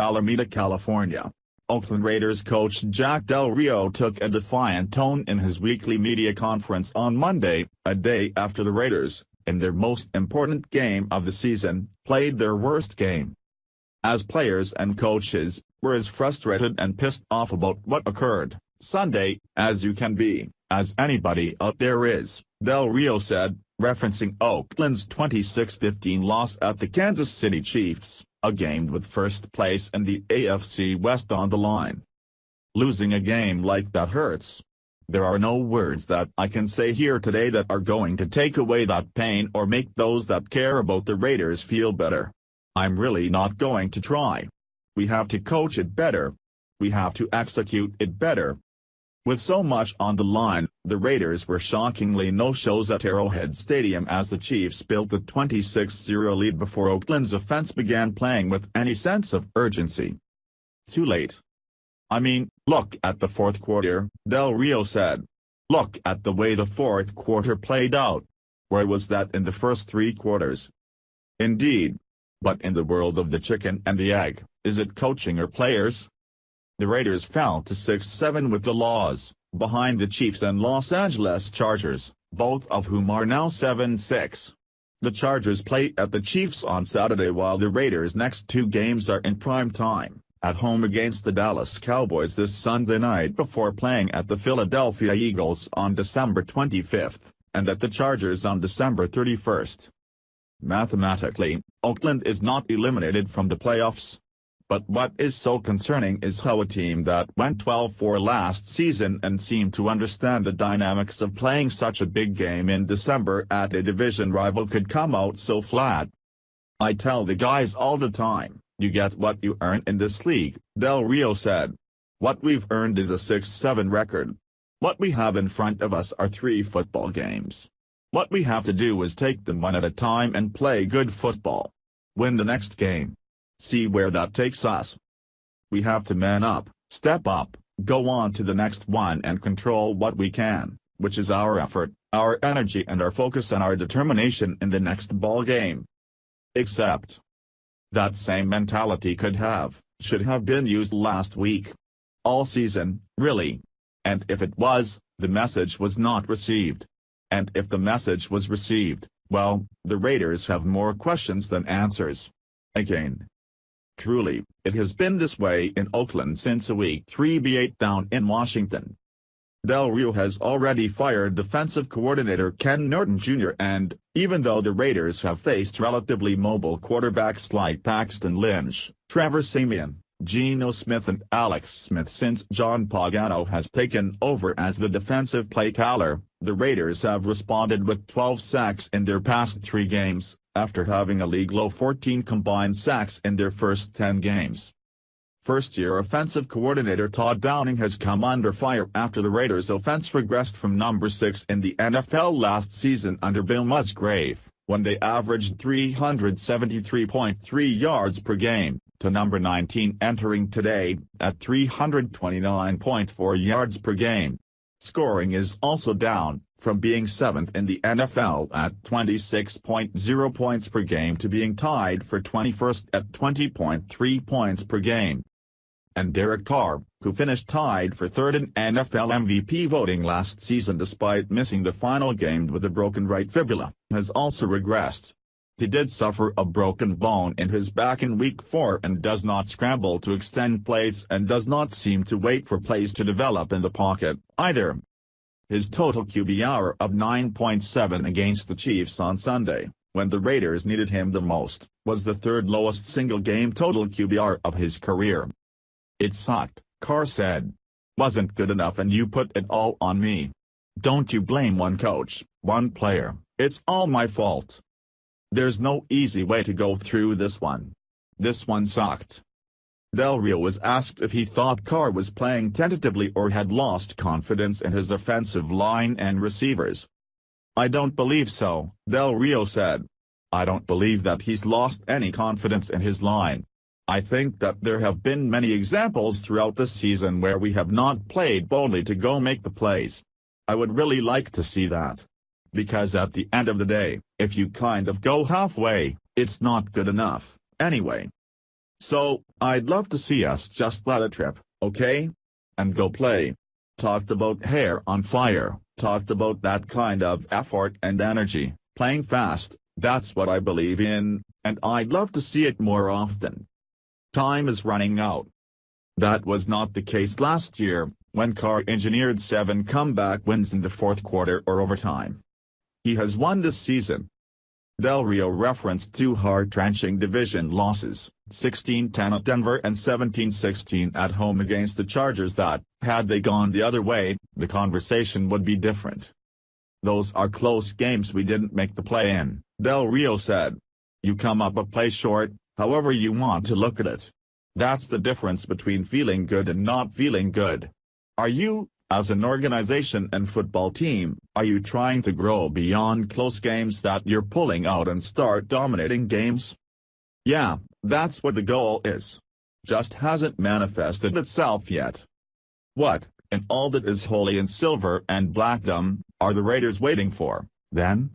Alameda, California. Oakland Raiders coach Jack Del Rio took a defiant tone in his weekly media conference on Monday, a day after the Raiders, in their most important game of the season, played their worst game. As players and coaches, we're as frustrated and pissed off about what occurred Sunday as you can be, as anybody out there is, Del Rio said, referencing Oakland's 26-15 loss at the Kansas City Chiefs, a game with first place in the AFC West on the line. Losing a game like that hurts. There are no words that I can say here today that are going to take away that pain or make those that care about the Raiders feel better. I'm really not going to try. We have to coach it better. We have to execute it better. With so much on the line, the Raiders were shockingly no-shows at Arrowhead Stadium as the Chiefs built a 26-0 lead before Oakland's offense began playing with any sense of urgency. Too late. I mean, look at the fourth quarter, Del Rio said. Look at the way the fourth quarter played out. Where was that in the first three quarters? Indeed. But in the world of the chicken and the egg, is it coaching or players? The Raiders fell to 6-7 with the loss, behind the Chiefs and Los Angeles Chargers, both of whom are now 7-6. The Chargers play at the Chiefs on Saturday while the Raiders' next two games are in prime time, at home against the Dallas Cowboys this Sunday night before playing at the Philadelphia Eagles on December 25, and at the Chargers on December 31. Mathematically, Oakland is not eliminated from the playoffs. But what is so concerning is how a team that went 12-4 last season and seemed to understand the dynamics of playing such a big game in December at a division rival could come out so flat. I tell the guys all the time, you get what you earn in this league, Del Rio said. What we've earned is a 6-7 record. What we have in front of us are 3 football games. What we have to do is take them one at a time and play good football. Win the next game. See where that takes us. We have to man up, step up, go on to the next one and control what we can, which is our effort, our energy and our focus and our determination in the next ball game. Except that same mentality should have been used last week. All season, really. And if it was, the message was not received. And if the message was received, well, the Raiders have more questions than answers. Again. Truly, it has been this way in Oakland since a Week 3 beatdown in Washington. Del Rio has already fired defensive coordinator Ken Norton Jr. and, even though the Raiders have faced relatively mobile quarterbacks like Paxton Lynch, Trevor Siemian, Geno Smith and Alex Smith since John Pagano has taken over as the defensive play caller, the Raiders have responded with 12 sacks in their past 3 games, after having a league-low 14 combined sacks in their first 10 games. First-year offensive coordinator Todd Downing has come under fire after the Raiders' offense regressed from number 6 in the NFL last season under Bill Musgrave, when they averaged 373.3 yards per game, to number 19 entering today, at 329.4 yards per game. Scoring is also down, from being 7th in the NFL at 26.0 points per game to being tied for 21st at 20.3 points per game. And Derek Carr, who finished tied for 3rd in NFL MVP voting last season despite missing the final game with a broken right fibula, has also regressed. He did suffer a broken bone in his back in Week 4 and does not scramble to extend plays and does not seem to wait for plays to develop in the pocket, either. His total QBR of 9.7 against the Chiefs on Sunday, when the Raiders needed him the most, was the 3rd lowest single-game total QBR of his career. It sucked, Carr said. Wasn't good enough and you put it all on me. Don't you blame one coach, one player, it's all my fault. There's no easy way to go through this one. This one sucked. Del Rio was asked if he thought Carr was playing tentatively or had lost confidence in his offensive line and receivers. I don't believe so, Del Rio said. I don't believe that he's lost any confidence in his line. I think that there have been many examples throughout the season where we have not played boldly to go make the plays. I would really like to see that. Because at the end of the day, if you kind of go halfway, it's not good enough, anyway. So, I'd love to see us just let it rip, okay? And go play. Talked about hair on fire, talked about that kind of effort and energy, playing fast, that's what I believe in, and I'd love to see it more often. Time is running out. That was not the case last year, when Carr engineered 7 comeback wins in the fourth quarter or overtime. He has won this season. Del Rio referenced 2 heart-wrenching division losses, 16-10 at Denver and 17-16 at home against the Chargers that, had they gone the other way, the conversation would be different. Those are close games we didn't make the play in, Del Rio said. You come up a play short, however you want to look at it. That's the difference between feeling good and not feeling good. Are you, as an organization and football team, are you trying to grow beyond close games that you're pulling out and start dominating games? Yeah, that's what the goal is. Just hasn't manifested itself yet. What, in all that is holy in silver and blackdom, are the Raiders waiting for, then?